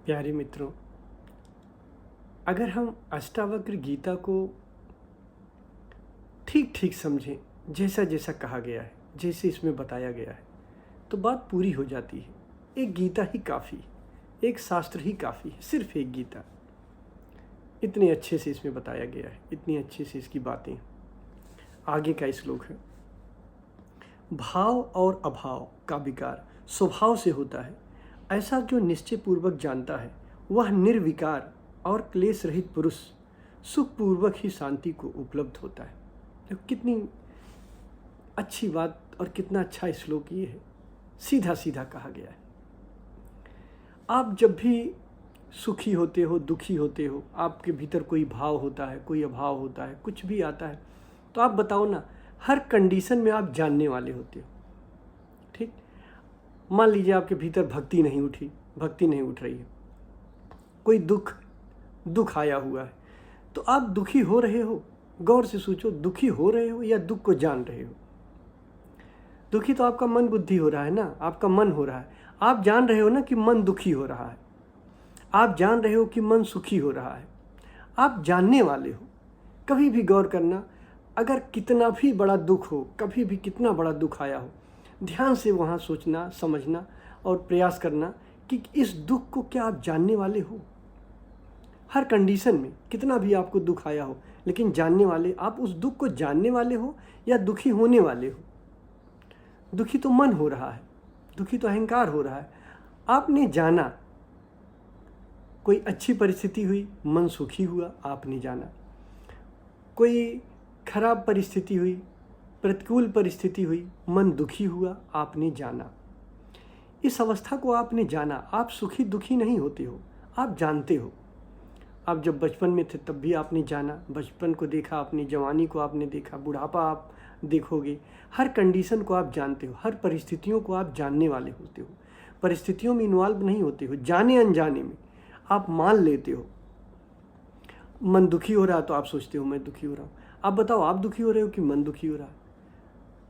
प्यारे मित्रों, अगर हम अष्टावक्र गीता को ठीक ठीक समझें, जैसा जैसा कहा गया है, जैसे इसमें बताया गया है, तो बात पूरी हो जाती है। एक गीता ही काफ़ी, एक शास्त्र ही काफ़ी है, सिर्फ एक गीता। इतने अच्छे से इसमें बताया गया है, इतनी अच्छे से इसकी बातें। आगे का श्लोक है, भाव और अभाव का विकार स्वभाव से होता है। ऐसा जो निश्चय पूर्वक जानता है, वह निर्विकार और क्लेश रहित पुरुष सुखपूर्वक ही शांति को उपलब्ध होता है। तो कितनी अच्छी बात और कितना अच्छा श्लोक ये है, सीधा सीधा कहा गया है। आप जब भी सुखी होते हो, दुखी होते हो, आपके भीतर कोई भाव होता है, कोई अभाव होता है, कुछ भी आता है, तो आप बताओ ना, हर कंडीशन में आप जानने वाले होते हो। ठीक, मान लीजिए आपके भीतर भक्ति नहीं उठ रही है, कोई दुख आया हुआ है, तो आप दुखी हो रहे हो। गौर से सोचो, दुखी हो रहे हो या दुख को जान रहे हो? दुखी तो आपका मन बुद्धि हो रहा है ना, आपका मन हो रहा है। आप जान रहे हो ना कि मन दुखी हो रहा है, आप जान रहे हो कि मन सुखी हो रहा है, आप जानने वाले हो। कभी भी गौर करना, अगर कितना भी बड़ा दुख हो, कभी भी कितना बड़ा दुख आया हो, ध्यान से वहाँ सोचना, समझना और प्रयास करना कि इस दुख को क्या आप जानने वाले हो। हर कंडीशन में कितना भी आपको दुख आया हो, लेकिन जानने वाले, आप उस दुख को जानने वाले हो या दुखी होने वाले हो? दुखी तो मन हो रहा है, दुखी तो अहंकार हो रहा है। आपने जाना, कोई अच्छी परिस्थिति हुई, मन सुखी हुआ, आपने जाना। कोई खराब परिस्थिति हुई, प्रतिकूल परिस्थिति हुई, मन दुखी हुआ, आपने जाना। इस अवस्था को आपने जाना। आप सुखी दुखी नहीं होते हो, आप जानते हो। आप जब बचपन में थे तब भी आपने जाना, बचपन को देखा आपने, जवानी को आपने देखा, बुढ़ापा आप देखोगे। हर कंडीशन को आप जानते हो, हर परिस्थितियों को आप जानने वाले होते हो। परिस्थितियों में इन्वॉल्व नहीं होते हो, जाने अनजाने में आप मान लेते हो। मन दुखी हो रहा है तो आप सोचते हो मैं दुखी हो रहा हूँ। आप बताओ, आप दुखी हो रहे हो कि मन दुखी हो रहा है?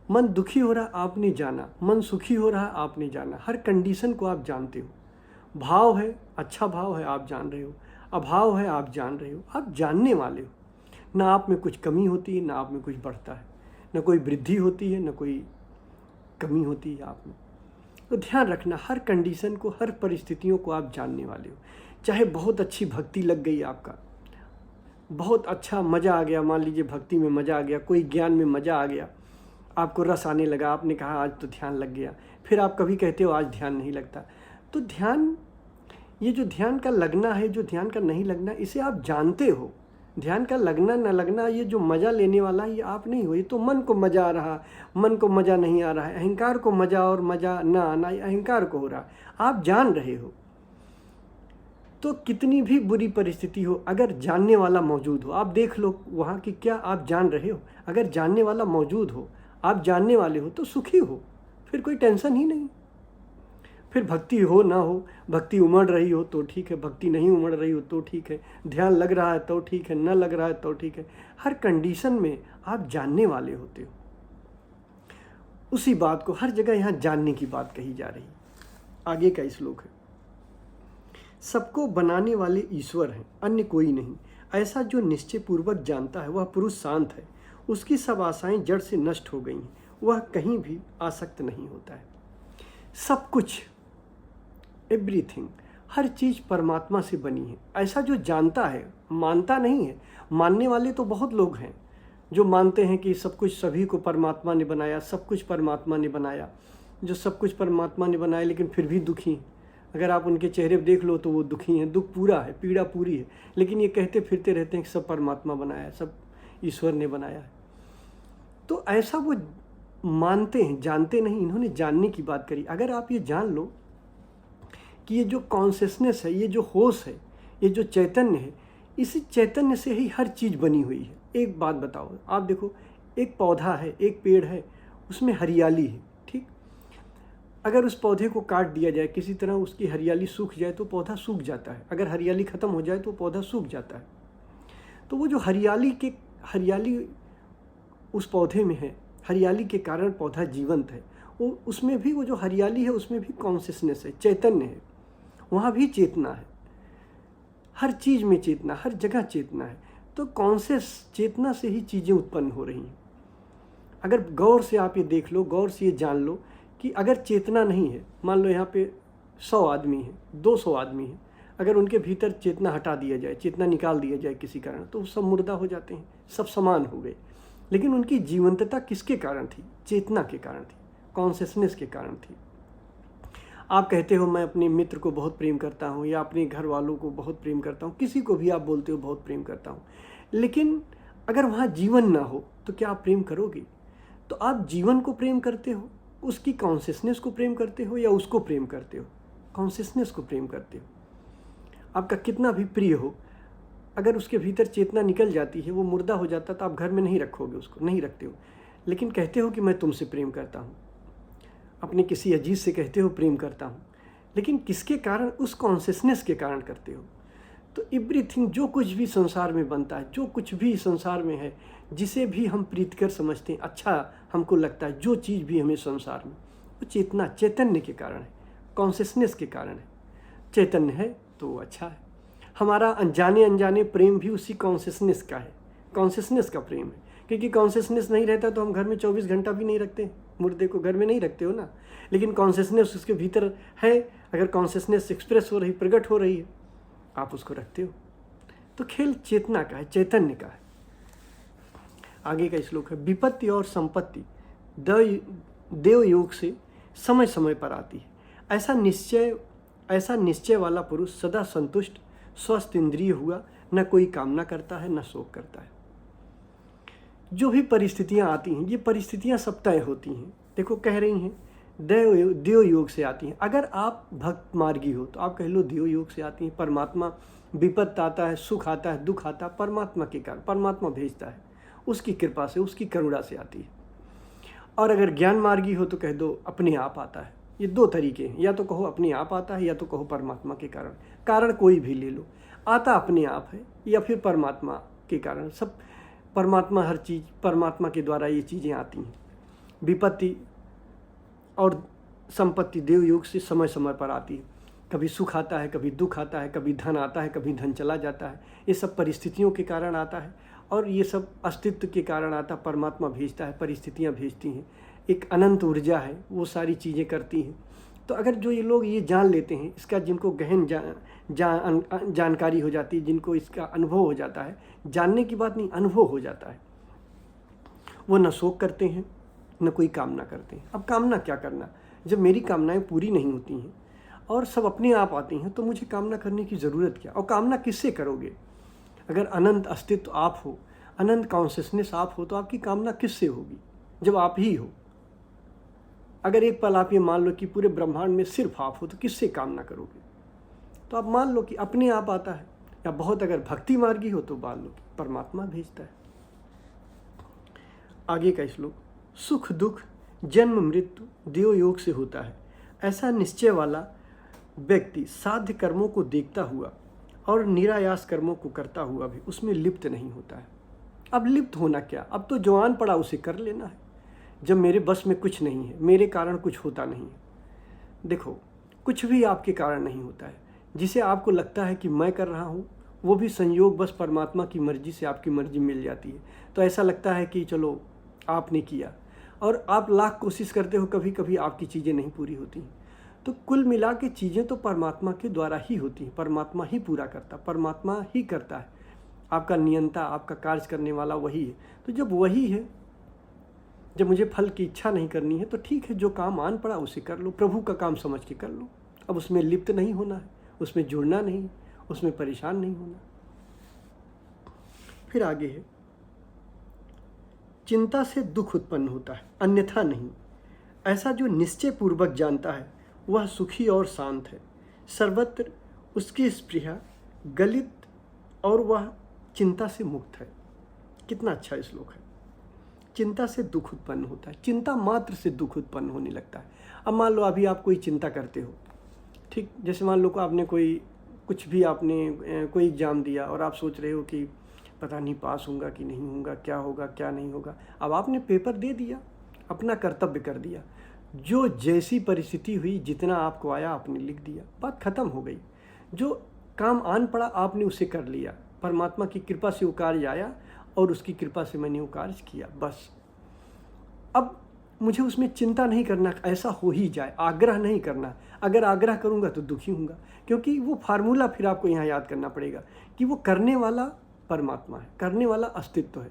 मन दुखी हो रहा है, आपने जाना। मन सुखी हो रहा है, आपने जाना। हर कंडीशन को आप जानते हो। भाव है, अच्छा भाव है, आप जान रहे हो। अभाव है, आप जान रहे हो। आप जानने वाले हो। ना आप में कुछ कमी होती है, ना आप में कुछ बढ़ता है, ना कोई वृद्धि होती है, ना कोई कमी होती है आप में। तो ध्यान रखना, हर कंडीशन को, हर परिस्थितियों को आप जानने वाले हो। चाहे बहुत अच्छी भक्ति लग गई, आपका बहुत अच्छा मज़ा आ गया, मान लीजिए भक्ति में मज़ा आ गया, कोई ज्ञान में मज़ा आ गया, आपको रस आने लगा, आपने कहा आज तो ध्यान लग गया। फिर आप कभी कहते हो आज ध्यान नहीं लगता। तो ध्यान, ये जो ध्यान का लगना है, जो ध्यान का नहीं लगना, इसे आप जानते हो। ध्यान का लगना न लगना, ये जो मज़ा लेने वाला, ये आप नहीं हो। ये तो मन को मज़ा आ रहा, मन को मज़ा नहीं आ रहा है। अहंकार को मज़ा और मज़ा ना आना, ये अहंकार को हो रहा। आप जान रहे हो। तो कितनी भी बुरी परिस्थिति हो, अगर जानने वाला मौजूद हो, आप देख लो वहाँ की, क्या आप जान रहे हो? अगर जानने वाला मौजूद हो, आप जानने वाले हो, तो सुखी हो, फिर कोई टेंशन ही नहीं। फिर भक्ति हो ना हो, भक्ति उमड़ रही हो तो ठीक है, भक्ति नहीं उमड़ रही हो तो ठीक है, ध्यान लग रहा है तो ठीक है, न लग रहा है तो ठीक है। हर कंडीशन में आप जानने वाले होते हो। उसी बात को हर जगह यहाँ जानने की बात कही जा रही। आगे का श्लोक है, सबको बनाने वाले ईश्वर हैं, अन्य कोई नहीं। ऐसा जो निश्चय पूर्वक जानता है, वह पुरुष शांत है। उसकी सब आशाएं जड़ से नष्ट हो गई हैं, वह कहीं भी आसक्त नहीं होता है। सब कुछ, एवरीथिंग, हर चीज़ परमात्मा से बनी है। ऐसा जो जानता है, मानता नहीं है। मानने वाले तो बहुत लोग हैं जो मानते हैं कि सब कुछ सभी को परमात्मा ने बनाया, सब कुछ परमात्मा ने बनाया। जो सब कुछ परमात्मा ने बनाया लेकिन फिर भी दुखी हैं। अगर आप उनके चेहरे पर देख लो तो वो दुखी हैं, दुख पूरा है, पीड़ा पूरी है, लेकिन ये कहते फिरते रहते हैं कि सब परमात्मा बनाया है, सब ईश्वर ने बनाया है। तो ऐसा वो मानते हैं, जानते नहीं। इन्होंने जानने की बात करी। अगर आप ये जान लो कि ये जो कॉन्शियसनेस है, ये जो होश है, ये जो चैतन्य है, इसी चैतन्य से ही हर चीज़ बनी हुई है। एक बात बताओ, आप देखो, एक पौधा है, एक पेड़ है, उसमें हरियाली है, ठीक। अगर उस पौधे को काट दिया जाए, किसी तरह उसकी हरियाली सूख जाए तो पौधा सूख जाता है। अगर हरियाली ख़त्म हो जाए तो पौधा सूख जाता है। तो वो जो हरियाली उस पौधे में है, हरियाली के कारण पौधा जीवंत है। वो उसमें भी, वो जो हरियाली है उसमें भी कॉन्शियसनेस है, चैतन्य है, वहाँ भी चेतना है। हर चीज़ में चेतना, हर जगह चेतना है। तो कॉन्शियस चेतना से ही चीज़ें उत्पन्न हो रही हैं। अगर गौर से आप ये देख लो, गौर से ये जान लो कि अगर चेतना नहीं है, मान लो यहाँ पे 100 आदमी हैं, 200 आदमी हैं, अगर उनके भीतर चेतना हटा दिया जाए, चेतना निकाल दिया जाए किसी कारण, तो सब मुर्दा हो जाते हैं, सब समान हो गए। लेकिन उनकी जीवंतता किसके कारण थी? चेतना के कारण थी, कॉन्शियसनेस के कारण थी। आप कहते हो मैं अपने मित्र को बहुत प्रेम करता हूँ, या अपने घर वालों को बहुत प्रेम करता हूँ, किसी को भी आप बोलते हो बहुत प्रेम करता हूँ, लेकिन अगर वहाँ जीवन ना हो तो क्या आप प्रेम करोगे? तो आप जीवन को प्रेम करते हो, उसकी कॉन्शियसनेस को प्रेम करते हो, या उसको प्रेम करते हो? कॉन्शियसनेस को प्रेम करते हो। आपका कितना भी प्रिय हो, अगर उसके भीतर चेतना निकल जाती है, वो मुर्दा हो जाता, तो आप घर में नहीं रखोगे, उसको नहीं रखते हो। लेकिन कहते हो कि मैं तुमसे प्रेम करता हूँ, अपने किसी अजीज से कहते हो प्रेम करता हूँ, लेकिन किसके कारण? उस कॉन्शियसनेस के कारण करते हो। तो एवरीथिंग, जो कुछ भी संसार में बनता है, जो कुछ भी संसार में है, जिसे भी हम प्रीतिकर समझते हैं, अच्छा हमको लगता है, जो चीज़ भी हमें संसार में, वो चेतना, चैतन्य के कारण है, कॉन्शियसनेस के कारण है। चैतन्य है तो अच्छा है। हमारा अनजाने अनजाने प्रेम भी उसी कॉन्शियसनेस का है, कॉन्शियसनेस का प्रेम है। क्योंकि कॉन्शियसनेस नहीं रहता तो हम घर में 24 घंटा भी नहीं रखते, मुर्दे को घर में नहीं रखते हो ना। लेकिन कॉन्शियसनेस उसके भीतर है, अगर कॉन्शियसनेस एक्सप्रेस हो रही, प्रकट हो रही है, आप उसको रखते हो। तो खेल चेतना का है, चैतन्य का है। आगे का श्लोक है, विपत्ति और संपत्ति देव योग से समय समय पर आती है। ऐसा निश्चय वाला पुरुष सदा संतुष्ट, स्वस्थ इंद्रिय हुआ, न कोई कामना करता है, न शोक करता है। जो भी परिस्थितियां आती हैं, ये परिस्थितियां सब तय होती हैं। देखो कह रही हैं देव योग से आती हैं। अगर आप भक्त मार्गी हो तो आप कह लो देव योग से आती हैं। परमात्मा, विपत्त आता है, सुख आता है, दुख आता है, परमात्मा के कारण, परमात्मा भेजता है, उसकी कृपा से, उसकी करुणा से आती है। और अगर ज्ञान मार्गी हो तो कह दो अपने आप आता है। ये दो तरीके हैं, या तो कहो अपने आप आता है, या तो कहो परमात्मा के कारण। कारण कोई भी ले लो, आता अपने आप है या फिर परमात्मा के कारण। सब परमात्मा, हर चीज़ परमात्मा के द्वारा ये चीज़ें आती हैं। विपत्ति और संपत्ति देव योग से समय समय पर आती है। कभी सुख आता है, कभी दुख आता है, कभी धन आता है, कभी धन चला जाता है। ये सब परिस्थितियों के कारण आता है, और ये सब अस्तित्व के कारण आता है। परमात्मा भेजता है, परिस्थितियाँ भेजती हैं, एक अनंत ऊर्जा है, वो सारी चीज़ें करती हैं। तो अगर जो ये लोग ये जान लेते हैं, इसका जिनको गहन जानकारी हो जाती है, जिनको इसका अनुभव हो जाता है, जानने की बात नहीं, अनुभव हो जाता है, वो न शोक करते हैं, न कोई कामना करते हैं। अब कामना क्या करना, जब मेरी कामनाएं पूरी नहीं होती हैं और सब अपने आप आती हैं, तो मुझे कामना करने की ज़रूरत क्या? और कामना किससे करोगे? अगर अनंत अस्तित्व आप हो, अनंत कॉन्शियसनेस आप हो, तो आपकी कामना किससे होगी जब आप ही हो? अगर एक पल आप ये मान लो कि पूरे ब्रह्मांड में सिर्फ आप हो, तो किससे कामना करोगे? तो आप मान लो कि अपने आप आता है, या बहुत अगर भक्ति मार्गी हो तो मान लो कि परमात्मा भेजता है। आगे का श्लोक, सुख दुख जन्म मृत्यु देव योग से होता है। ऐसा निश्चय वाला व्यक्ति साध्य कर्मों को देखता हुआ और निरायास कर्मों को करता हुआ भी उसमें लिप्त नहीं होता है। अब लिप्त होना क्या, अब तो जवान पड़ा उसे कर लेना है। जब मेरे बस में कुछ नहीं है, मेरे कारण कुछ होता नहीं है। देखो कुछ भी आपके कारण नहीं होता है। जिसे आपको लगता है कि मैं कर रहा हूँ, वो भी संयोग बस परमात्मा की मर्जी से आपकी मर्जी मिल जाती है। तो ऐसा लगता है कि चलो आपने किया, और आप लाख कोशिश करते हो, कभी कभी आपकी चीज़ें नहीं पूरी होती हैं। तो कुल मिला के चीज़ें तो परमात्मा के द्वारा ही होती हैं, परमात्मा ही पूरा करता, परमात्मा ही करता है। आपका नियंता, आपका कार्य करने वाला वही है। तो जब वही है, जब मुझे फल की इच्छा नहीं करनी है, तो ठीक है, जो काम आन पड़ा उसे कर लो, प्रभु का काम समझ के कर लो। अब उसमें लिप्त नहीं होना है, उसमें जुड़ना नहीं, उसमें परेशान नहीं होना। फिर आगे है, चिंता से दुख उत्पन्न होता है, अन्यथा नहीं। ऐसा जो निश्चय पूर्वक जानता है वह सुखी और शांत है। सर्वत्र उसकी स्पृहा गलित और वह चिंता से मुक्त है। कितना अच्छा श्लोक है। चिंता से दुख उत्पन्न होता है, चिंता मात्र से दुख उत्पन्न होने लगता है। अब मान लो अभी आप कोई चिंता करते हो, ठीक, जैसे मान लो को आपने कोई एग्ज़ाम दिया और आप सोच रहे हो कि पता नहीं पास होऊंगा कि नहीं होऊंगा, क्या होगा क्या नहीं होगा। अब आपने पेपर दे दिया, अपना कर्तव्य कर दिया, जो जैसी परिस्थिति हुई, जितना आपको आया आपने लिख दिया, बात खत्म हो गई। जो काम आन पड़ा, आपने उसे कर लिया, परमात्मा की कृपा से वो कार्य आया और उसकी कृपा से मैंने वो कार्य किया, बस। अब मुझे उसमें चिंता नहीं करना ऐसा हो ही जाए, आग्रह नहीं करना। अगर आग्रह करूँगा तो दुखी हूँगा, क्योंकि वो फार्मूला फिर आपको यहाँ याद करना पड़ेगा कि वो करने वाला परमात्मा है, करने वाला अस्तित्व है।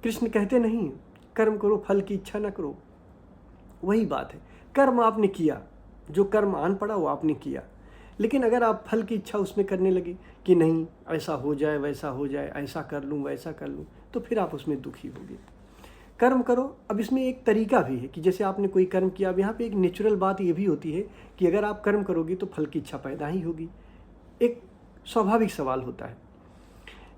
कृष्ण कहते नहीं कर्म करो फल की इच्छा न करो, वही बात है। कर्म आपने किया, जो कर्म आन पड़ा वो आपने किया, लेकिन अगर आप फल की इच्छा उसमें करने लगे कि नहीं ऐसा हो जाए वैसा हो जाए, ऐसा कर लूँ वैसा कर लूँ, तो फिर आप उसमें दुखी होगे। कर्म करो। अब इसमें एक तरीका भी है कि जैसे आपने कोई कर्म किया, अब यहाँ पे एक नेचुरल बात ये भी होती है कि अगर आप कर्म करोगे तो फल की इच्छा पैदा ही होगी, एक स्वाभाविक सवाल होता है।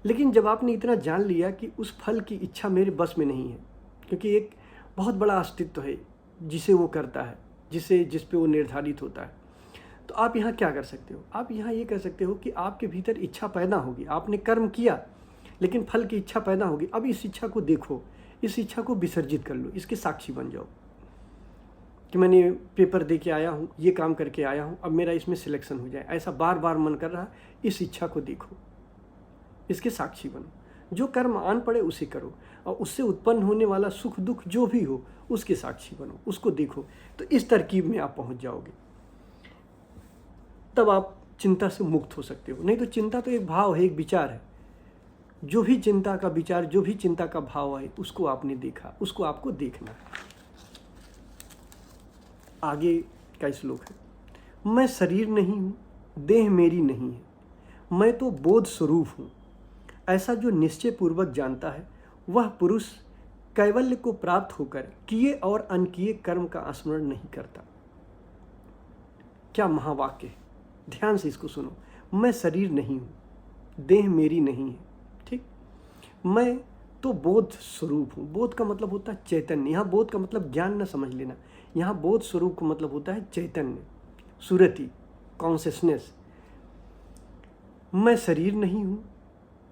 लेकिन जब आपने इतना जान लिया कि उस फल की इच्छा मेरे बस में नहीं है, क्योंकि एक बहुत बड़ा अस्तित्व है जिसे वो करता है, जिस पे वो निर्धारित होता है, तो आप यहाँ क्या कर सकते हो? आप यहाँ ये कर सकते हो कि आपके भीतर इच्छा पैदा होगी, आपने कर्म किया लेकिन फल की इच्छा पैदा होगी। अब इस इच्छा को देखो, इस इच्छा को विसर्जित कर लो, इसके साक्षी बन जाओ कि मैंने पेपर दे के आया हूँ, ये काम करके आया हूँ, अब मेरा इसमें सिलेक्शन हो जाए, ऐसा बार बार मन कर रहा। इस इच्छा को देखो, इसके साक्षी बनो। जो कर्म आन पड़े उसे करो, और उससे उत्पन्न होने वाला सुख दुख जो भी हो उसके साक्षी बनो, उसको देखो। तो इस तरकीब में आप पहुँच जाओगे, तब आप चिंता से मुक्त हो सकते हो। नहीं तो चिंता तो एक भाव है, एक विचार है। जो भी चिंता का विचार, जो भी चिंता का भाव है, उसको आपने देखा, उसको आपको देखना है। आगे का श्लोक है, मैं शरीर नहीं हूँ, देह मेरी नहीं है, मैं तो बोध स्वरूप हूँ। ऐसा जो निश्चय पूर्वक जानता है, वह पुरुष कैवल्य को प्राप्त होकर किए और अनकिए कर्म का स्मरण नहीं करता। क्या महावाक्य है, ध्यान से इसको सुनो। मैं शरीर नहीं हूँ, देह मेरी नहीं है, ठीक। मैं तो बोध स्वरूप हूँ। बोध का मतलब होता है चैतन्य। यहाँ बोध का मतलब ज्ञान न समझ लेना, यहाँ बोध स्वरूप का मतलब होता है चैतन्य, सुरति, कॉन्शियसनेस। मैं शरीर नहीं हूँ,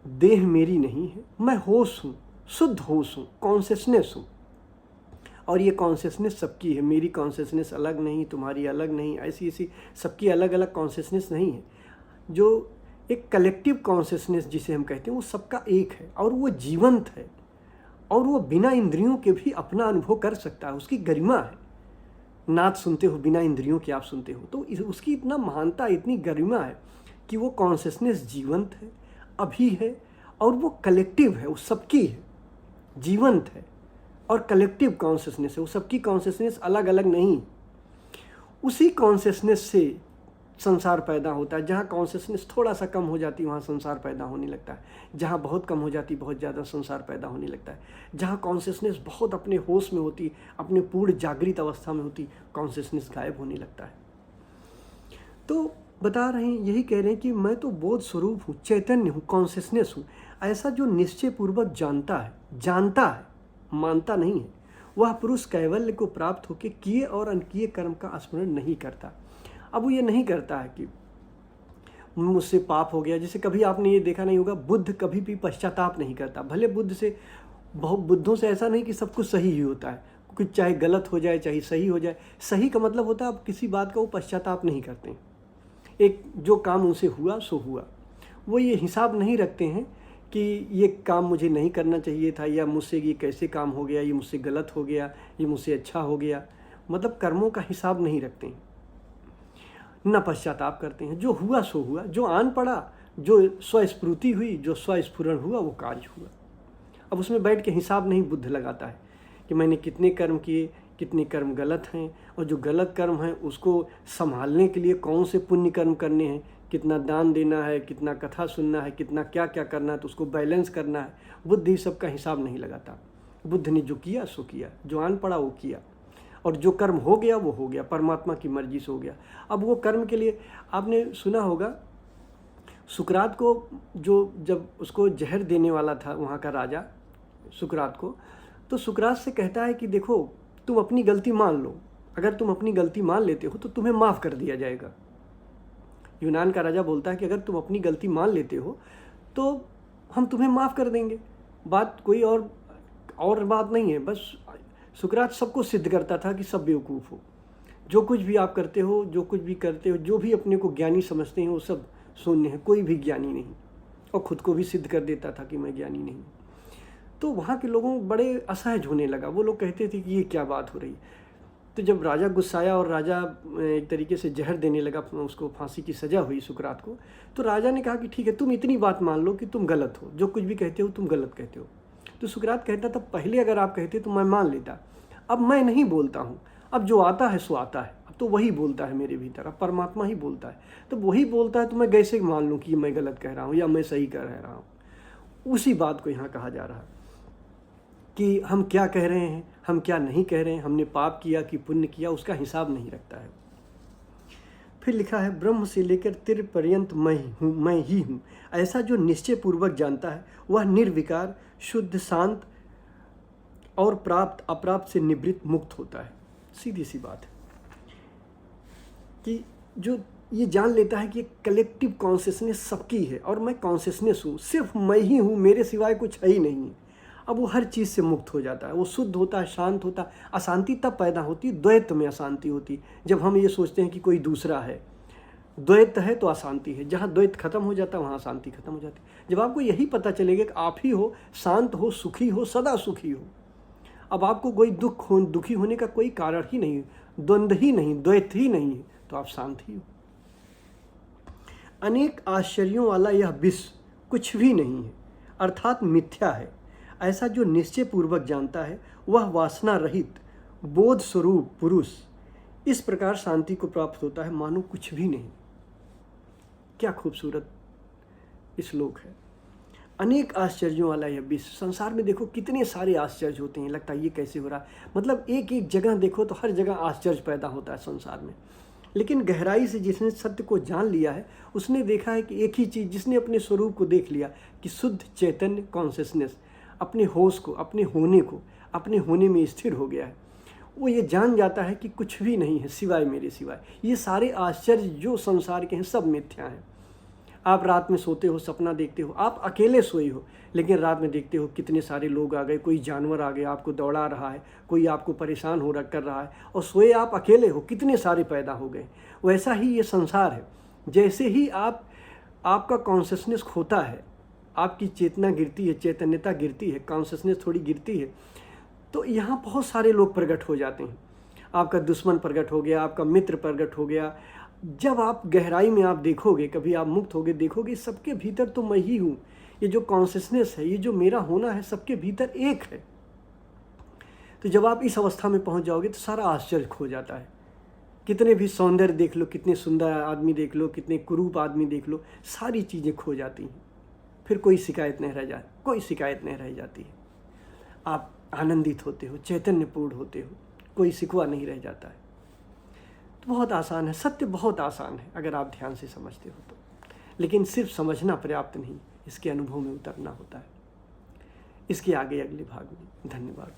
देह मेरी नहीं है, मैं होश हूँ, शुद्ध होश हूँ, कॉन्शियसनेस हूँ। और ये कॉन्शियसनेस सबकी है, मेरी कॉन्शियसनेस अलग नहीं, तुम्हारी अलग नहीं, ऐसी सबकी अलग अलग कॉन्शियसनेस नहीं है। जो एक कलेक्टिव कॉन्शियसनेस जिसे हम कहते हैं, वो सबका एक है, और वो जीवंत है, और वो बिना इंद्रियों के भी अपना अनुभव कर सकता है, उसकी गरिमा है। नाद सुनते हो बिना इंद्रियों के आप सुनते हो, तो उसकी इतना महानता, इतनी गरिमा है कि वो कॉन्शियसनेस जीवंत है, अभी है, और वो कलेक्टिव है, वो सबकी है, जीवंत है और कलेक्टिव कॉन्शियसनेस है। वो सबकी कॉन्शियसनेस अलग अलग नहीं। उसी कॉन्शियसनेस से संसार पैदा होता है। जहाँ कॉन्शियसनेस थोड़ा सा कम हो जाती है वहाँ संसार पैदा होने लगता है, जहाँ बहुत कम हो जाती बहुत ज़्यादा संसार पैदा होने लगता है। जहाँ कॉन्शियसनेस बहुत अपने होश में होती, अपने पूर्ण जागृत अवस्था में होती, कॉन्शियसनेस गायब होने लगता है। तो बता रहे हैं, यही कह रहे हैं कि मैं तो बोध स्वरूप हूँ, चैतन्य हूँ, कॉन्शियसनेस हूँ। ऐसा जो निश्चय पूर्वक जानता है, मानता नहीं है, वह पुरुष कैवल्य को प्राप्त होकर किए और अनकिए कर्म का स्मरण नहीं करता। अब वो ये नहीं करता है कि मुझसे पाप हो गया। जैसे कभी आपने ये देखा नहीं होगा, बुद्ध कभी भी पश्चाताप नहीं करता। भले बहुत बुद्धों से ऐसा नहीं कि सब कुछ सही ही होता है, कुछ चाहे गलत हो जाए चाहे सही हो जाए। सही का मतलब होता है आप किसी बात का वो पश्चाताप नहीं करते। एक जो काम उनसे हुआ सो हुआ, वो ये हिसाब नहीं रखते हैं कि ये काम मुझे नहीं करना चाहिए था, या मुझसे ये कैसे काम हो गया, ये मुझसे गलत हो गया, ये मुझसे अच्छा हो गया। मतलब कर्मों का हिसाब नहीं रखते हैं, न पश्चाताप करते हैं। जो हुआ सो हुआ, जो आन पड़ा, जो स्वस्फूर्ति हुई, जो स्वस्फुरण हुआ, वो कार्य हुआ। अब उसमें बैठ के हिसाब नहीं बुद्ध लगाता है कि मैंने कितने कर्म किए, कितने कर्म गलत हैं, और जो गलत कर्म हैं उसको संभालने के लिए कौन से पुण्य कर्म करने हैं, कितना दान देना है, कितना कथा सुनना है, कितना क्या क्या करना है, तो उसको बैलेंस करना है। बुद्ध ही सबका हिसाब नहीं लगाता। बुद्ध ने जो किया सो किया, जो आन पड़ा वो किया, और जो कर्म हो गया वो हो गया, परमात्मा की मर्जी से हो गया। अब वो कर्म के लिए आपने सुना होगा, सुकरात को जब उसको जहर देने वाला था वहाँ का राजा सुकरात को, तो सुकरात से कहता है कि देखो तुम अपनी गलती मान लो, अगर तुम अपनी गलती मान लेते हो तो तुम्हें माफ़ कर दिया जाएगा। यूनान का राजा बोलता है कि अगर तुम अपनी गलती मान लेते हो तो हम तुम्हें माफ़ कर देंगे। बात कोई और बात नहीं है, बस सुकरात सबको सिद्ध करता था कि सब बेवकूफ़ हो। जो कुछ भी आप करते हो, जो कुछ भी करते हो, जो भी अपने को ज्ञानी समझते हैं वो सब शून्य है, कोई भी ज्ञानी नहीं। और ख़ुद को भी सिद्ध कर देता था कि मैं ज्ञानी नहीं हूँ। तो वहाँ के लोगों बड़े असहज होने लगा। वो लोग कहते थे कि ये क्या बात हो रही। तो जब राजा गुस्साया और राजा एक तरीके से जहर देने लगा, उसको फांसी की सज़ा हुई सुकरात को, तो राजा ने कहा कि ठीक है, तुम इतनी बात मान लो कि तुम गलत हो, जो कुछ भी कहते हो तुम गलत कहते हो। तो सुकरात कहता था पहले अगर आप कहते तो मैं मान लेता, अब मैं नहीं बोलता हूँ, अब जो आता है सो आता है, अब तो वही बोलता है मेरे भीतर, अब परमात्मा ही बोलता है। तो वही बोलता है तो मैं कैसे मान लूँ कि मैं गलत कह रहा हूँ या मैं सही कह रहा हूँ। उसी बात को यहाँ कहा जा रहा है कि हम क्या कह रहे हैं, हम क्या नहीं कह रहे हैं, हमने पाप किया कि पुण्य किया, उसका हिसाब नहीं रखता है। फिर लिखा है ब्रह्म से लेकर तिर पर्यंत मैं ही हूँ, ऐसा जो निश्चय पूर्वक जानता है वह निर्विकार, शुद्ध, शांत और प्राप्त अप्राप्त से निवृत्त मुक्त होता है। सीधी सी बात है कि जो ये जान लेता है कि कलेक्टिव कॉन्शियसनेस सबकी है और मैं कॉन्शियसनेस हूँ, सिर्फ मैं ही हूँ, मेरे सिवाय कुछ है ही नहीं है। अब वो हर चीज़ से मुक्त हो जाता है, वो शुद्ध होता है, शांत होता है। अशांति तब पैदा होती है, द्वैत में अशांति होती है, जब हम ये सोचते हैं कि कोई दूसरा है। द्वैत है तो अशांति है, जहाँ द्वैत खत्म हो जाता है वहाँ शांति खत्म हो जाती है। जब आपको यही पता चलेगा कि आप ही हो, शांत हो, सुखी हो, सदा सुखी हो, अब आपको कोई दुखी होने का कोई कारण ही नहीं, द्वंद्व ही नहीं, द्वैत ही नहीं है, तो आप शांत ही हो। अनेक आश्चर्यों वाला यह विश्व कुछ भी नहीं है, अर्थात मिथ्या है, ऐसा जो निश्चय पूर्वक जानता है वह वासना रहित बोध स्वरूप पुरुष इस प्रकार शांति को प्राप्त होता है मानो कुछ भी नहीं। क्या खूबसूरत श्लोक है। अनेक आश्चर्यों वाला यह विश्व, संसार में देखो कितने सारे आश्चर्य होते हैं, लगता है ये कैसे हो रहा है, मतलब एक एक जगह देखो तो हर जगह आश्चर्य पैदा होता है संसार में। लेकिन गहराई से जिसने सत्य को जान लिया है उसने देखा है कि एक ही चीज़, जिसने अपने स्वरूप को देख लिया कि शुद्ध चैतन्य कॉन्शियसनेस अपने होश को, अपने होने को, अपने होने में स्थिर हो गया है, वो ये जान जाता है कि कुछ भी नहीं है सिवाय मेरे सिवाय। ये सारे आश्चर्य जो संसार के हैं सब मिथ्या हैं। आप रात में सोते हो, सपना देखते हो, आप अकेले सोए हो, लेकिन रात में देखते हो कितने सारे लोग आ गए, कोई जानवर आ गया आपको दौड़ा रहा है, कोई आपको परेशान हो कर रहा है, और सोए आप अकेले हो, कितने सारे पैदा हो गए। वैसा ही ये संसार है। जैसे ही आपका कॉन्शियसनेस खोता है, आपकी चेतना गिरती है, चैतन्यता गिरती है, कॉन्शियसनेस थोड़ी गिरती है, तो यहाँ बहुत सारे लोग प्रकट हो जाते हैं। आपका दुश्मन प्रकट हो गया, आपका मित्र प्रकट हो गया। जब आप गहराई में आप देखोगे, कभी आप मुक्त होगे, देखोगे सबके भीतर तो मैं ही हूँ। ये जो कॉन्शियसनेस है, ये जो मेरा होना है, सबके भीतर एक है। तो जब आप इस अवस्था में पहुँच जाओगे तो सारा आश्चर्य खो जाता है। कितने भी सौंदर्य देख लो, कितने सुंदर आदमी देख लो, कितने कुरूप आदमी देख लो, सारी चीज़ें खो जाती हैं। फिर कोई शिकायत नहीं रह जाती, कोई शिकायत नहीं रह जाती है। आप आनंदित होते हो, चैतन्यपूर्ण होते हो, कोई शिकवा नहीं रह जाता है। तो बहुत आसान है, सत्य बहुत आसान है अगर आप ध्यान से समझते हो तो। लेकिन सिर्फ समझना पर्याप्त नहीं, इसके अनुभव में उतरना होता है। इसके आगे अगले भाग में। धन्यवाद।